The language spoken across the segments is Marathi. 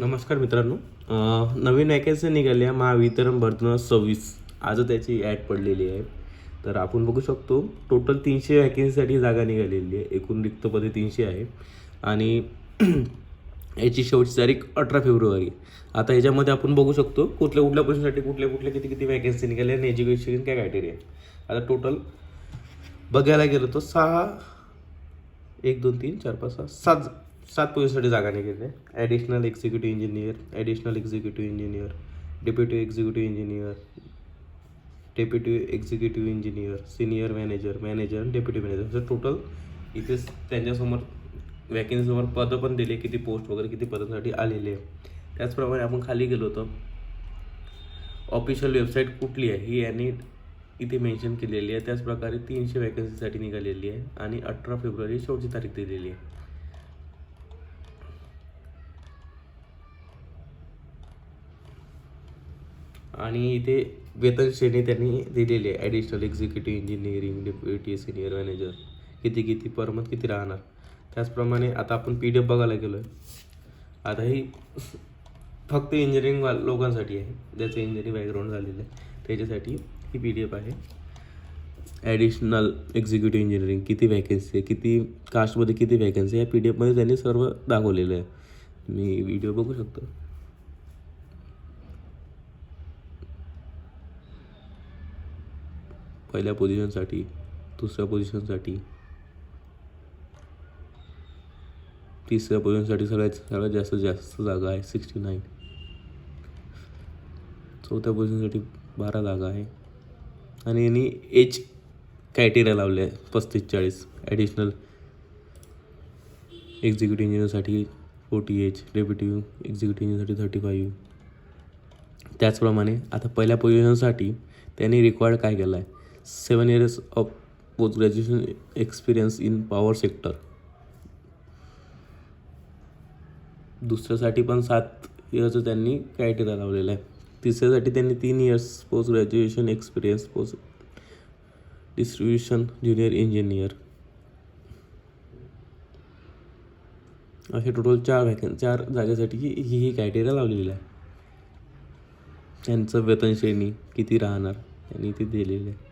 नमस्कार मित्रांनो. नवीन वॅकन्सी निघाली आहे महावितरण भरती 2026. आज त्याची ॲड पडलेली आहे. तर आपण बघू शकतो टोटल 300 वॅकन्सीसाठी जागा निघालेली आहे. एकूण रिक्त पदे 300 आहे आणि याची शेवटची तारीख 18 फेब्रुवारी. आता ह्याच्यामध्ये आपण बघू शकतो कुठल्या कुठल्या पोस्टसाठी कुठल्या किती किती वॅकन्सी निघाल्या आणि एज्युकेशन काय क्रायटेरिया आहे. आता टोटल बघायला गेलो तर 1 2 3 4 5 6 7 पोझिशनसाठी जागा निघाली आहे. Additional executive engineer, deputy executive engineer, senior manager आणि डेप्युटी मॅनेजर असं टोटल इथे त्यांच्यासमोर वॅकन्सीसमोर पदं पण दिले, किती पोस्ट वगैरे किती पदांसाठी आलेले आहे. त्याचप्रमाणे आपण खाली गेलो तर ऑफिशियल वेबसाईट कुठली आहे ही यांनी इथे मेन्शन केलेली आहे. त्याचप्रकारे 300 वॅकन्सीसाठी निघालेली आहे आणि 18 फेब्रुवारी शेवटची तारीख दिलेली आहे. आणि इथे वेतन श्रेणी त्यांनी दिलेली आहे. Additional executive engineering, deputy senior manager किती पर मंथ किती राहणार. त्याचप्रमाणे आता आपण PDF बघायला गेलो आहे. आता ही फक्त इंजिनिअरिंग लोकांसाठी आहे, ज्याचं इंजिनिअरिंग बॅकग्राऊंड झालेलं आहे त्याच्यासाठी ही PDF आहे. ॲडिशनल एक्झिक्युटिव्ह इंजिनिअरिंग किती वॅकन्सी आहे, किती कास्टमध्ये किती वॅकन्सी आहे, या PDF त्यांनी सर्व दाखवलेलं आहे. मी व्हिडिओ बघू शकतो. पहिल्या पोझिशनसाठी, दुसऱ्या पोझिशनसाठी, तिसऱ्या पोझिशनसाठी सगळ्यात जास्त जागा आहे 69. चौथ्या पोझिशनसाठी 12 जागा आहे आणि यांनी एज क्रायटेरिया लावले आहे 35-40. ॲडिशनल एक्झिक्युटिव्ह इंजिनिअरसाठी 40 एज, डेप्युटी एक्झिक्युटिव्ह इंजिनिअरसाठी 35. त्याचप्रमाणे आता पहिल्या पोझिशनसाठी त्यांनी रिक्वायर्ड काय केलं आहे, 7 years of post graduation experience in power sector. दुसऱ्यासाठी पण 7 yearsचं त्यांनी क्रायटेरिया लावलेलं आहे. तिसऱ्यासाठी त्यांनी 3 years post graduation experience post distribution junior engineer. असे टोटल 4 जागेसाठी ही क्रायटेरिया लावलेली आहे. त्यांचं वेतन श्रेणी किती राहणार त्यांनी ते दिलेलं आहे.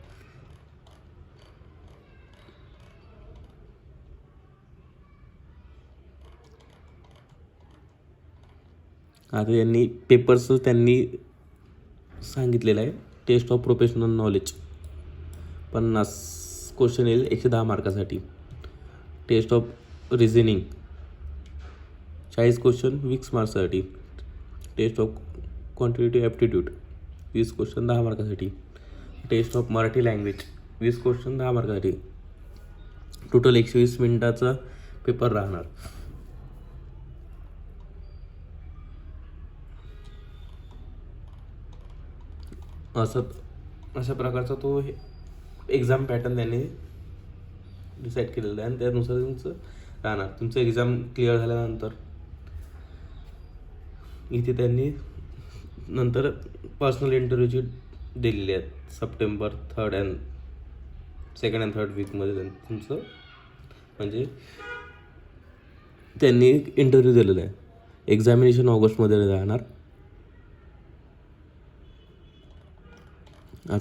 आता यांनी पेपर्स त्यांनी सांगितलेलं आहे. Test of professional knowledge 50 question येईल 110 मार्कासाठी. टेस्ट ऑफ रिझनिंग 40 क्वेश्चन 20 मार्क्ससाठी. Test of quantitative aptitude 20 question 10 मार्कासाठी. Test of Marathi language 20 question 10 मार्कासाठी. टोटल 120 मिनिटाचा पेपर राहणार. अशा प्रकारचा तो एक्झाम पॅटर्न त्यांनी डिसाईड केलेला आहे आणि त्यानुसार तुमचं राहणार. तुमचं एक्झाम क्लिअर झाल्यानंतर इथे त्यांनी नंतर पर्सनल इंटरव्ह्यूची दिलेली आहेत. सप्टेंबर 2nd and 3rd वीकमध्ये तुमचं म्हणजे त्यांनी इंटरव्ह्यू दिलेला आहे. एक्झामिनेशन ऑगस्टमध्ये राहणार.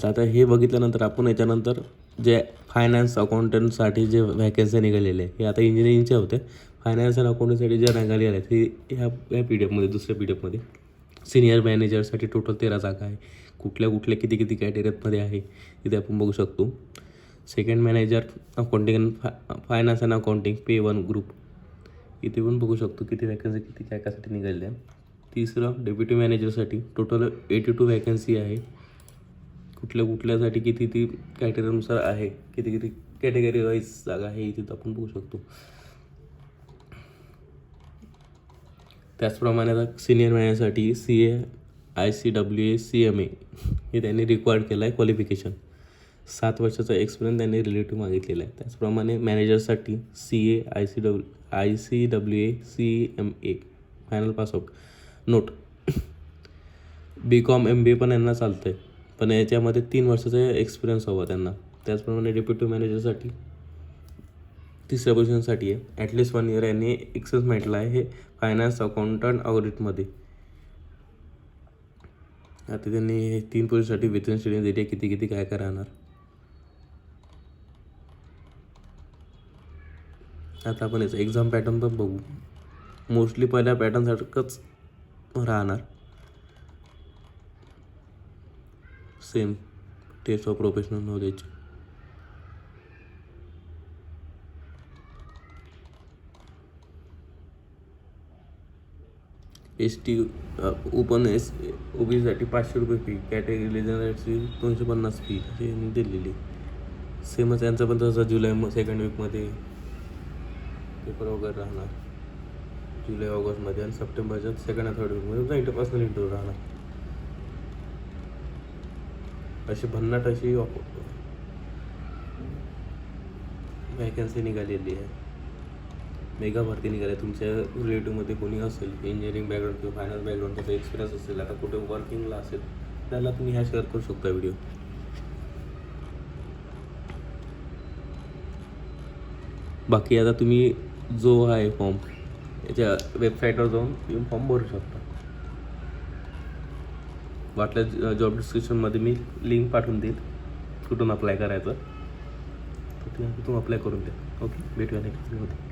आता हे बघितल्यानंतर आपण याच्यानंतर जे फायनान्स अकाउंटंटसाठी जे व्हॅकन्सी निघालेले आहे हे आता इंजिनिअरिंगच्या होत्या. फायनान्स अँड अकाउंटंटसाठी ज्या निघालेल्या आहेत हे ह्या PDF दुसऱ्या PDF सिनियर मॅनेजरसाठी टोटल 13 जागा आहे. कुठल्या किती कॅटेगरीमध्ये आहे इथे आपण बघू शकतो. Second manager accounting finance and accounting P1 group इथे पण बघू शकतो किती वॅकन्सी किती काय निघालेल्या आहे. तिसरं डेप्युटी मॅनेजरसाठी टोटल 82 वॅकन्सी आहे. कुठल्यासाठी किती कॅटेगरीनुसार आहे, किती कॅटेगरी वाईज जागा आहे इथे आपण बघू शकतो. त्याचप्रमाणे आता सिनियर मॅनेजरसाठी CA ICWA CMA हे त्यांनी रिक्वायर्ड केलं आहे. क्वालिफिकेशन 7 वर्षाचा एक्सपिरियन्स त्यांनी रिलेटिव्ह मागितलेला आहे. त्याचप्रमाणे मॅनेजरसाठी CA ICWA CMA final pass out. Note BCom MBA पण यांना चालतं आहे, पण याच्यामध्ये 3 वर्षाचा एक्सपिरियन्स हवा त्यांना. त्याचप्रमाणे डेप्युटी मॅनेजरसाठी तिसऱ्या पोझिशनसाठी आहे ॲटलिस्ट 1 year यांनी एक्सपिरियन्स म्हटलं आहे. हे फायनान्स अकाउंटंट ऑडिटमध्ये. आता त्यांनी हे 3 पोस्टसाठी वेतन श्रेणी दिली आहे, किती किती काय काय राहणार. आता आपण याचा एक्झाम पॅटर्न पण बघू. मोस्टली पहिल्या पॅटर्नसारखंच राहणार. Same test of professional knowledge. ST open OBCसाठी 500 रुपये फी, कॅटेगरी लिजनसाठी 250 फी अशी दिलेली. सेमच यांचं पण तसं जुलै सेकंड वीकमध्ये पेपर वगैरे राहणार. जुलै ऑगस्टमध्ये आणि सप्टेंबरच्या सेकंड आणि थर्ड वीकमध्ये इंटरपर्सनल इंटरव्ह्यू राहणार. अशी भन्नाट अशी वॅकन्सी निघालेली आहे. मेगा भरती निघाली. तुमच्या रिलेटिव्हमध्ये कोणी असेल इंजिनिअरिंग बॅकग्राऊंड किंवा फायनान्स बॅकग्राऊंड त्याचा एक्सपिरियन्स असेल, आता कुठे वर्किंगला असेल, त्याला तुम्ही ह्या शेअर करू शकता व्हिडिओ. बाकी आता तुम्ही जो आहे फॉर्म याच्या वेबसाईटवर जाऊन तुम्ही फॉर्म भरू शकता. वाटल्या जॉब डिस्क्रिप्शनमध्ये मी लिंक पाठवून देईल कुठून अप्लाय करायचं, तर तुम्ही अप्लाय करून द्या. ओके, भेटूया नेक्स्ट व्हिडिओमध्ये.